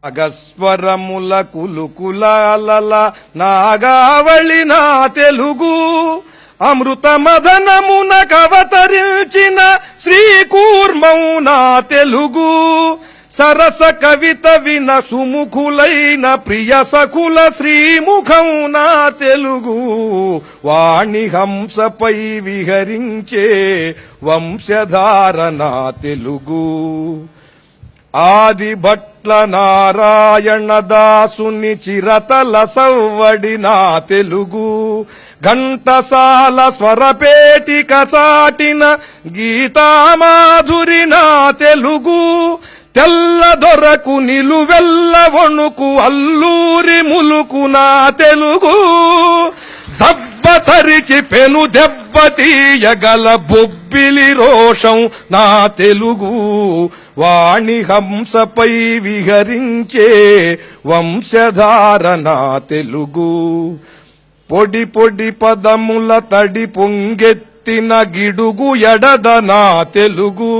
అగస్వరముల కులుకులాలల నాగావళి నా తెలుగు అమృత మదనమున కవతరించిన శ్రీకూర్మౌ నా తెలుగు సరస కవిత విన సుముఖులైన ప్రియ సకుల శ్రీముఖం నా తెలుగు వాణి హంసపై విహరించే వంశధార నా తెలుగు ఆది భట్ల నారాయణ దాసుని చిరతల సవ్వడి నా తెలుగు ఘంటసాల స్వరపేటిక చాటిన గీతామాధురి నా తెలుగు తెల్ల దొరకు నిలువెల్ల వణుకు అల్లూరి ములుకు నా తెలుగు జబ్బచరిచి పెను దెబ్బతీయగల బొబ్బిలి రోషం నా తెలుగు వాణి హంసపై విహరించే వంశధార నా తెలుగు పొడి పొడి పదముల తడి పొంగెత్తిన గిడుగు ఎడద నా తెలుగు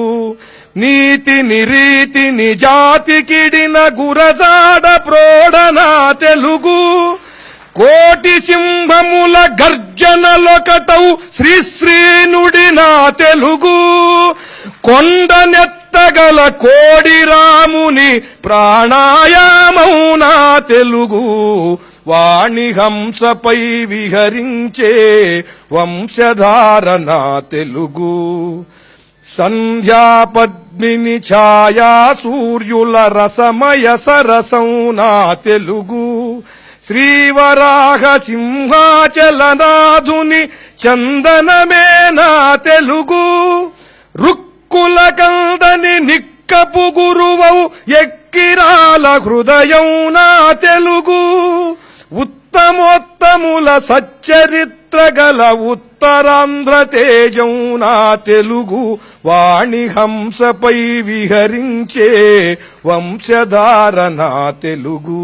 నీతి నిరీతి నిజాతికిడిన గురజాడ ప్రోడ నా తెలుగు కోటి సింహముల గర్జనలొకటౌ శ్రీశ్రీనుడి నా తెలుగు కొండనెత్తగల కోడి రాముని ప్రాణాయామౌ నా తెలుగు వాణి హంసపై విహరించే వంశధార నా తెలుగు సంధ్యా పద్మిని ఛాయా సూర్యుల రసమయ సరసం నా తెలుగు శ్రీవరాహ సింహాచలనాథుని చందనమే నా తెలుగు రుక్కుల కందని నిక్కపు గురువౌ ఎక్కిరాల హృదయం నా తెలుగు ఉత్తమోత్తముల సచ్చరిత్ర గల ఉత్తరాంధ్ర తేజం నా తెలుగు వాణి హంసపై విహరించే వంశధార నా తెలుగు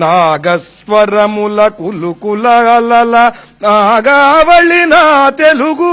నాగస్వరముల కులుకులాలల నాగావళి నా తెలుగు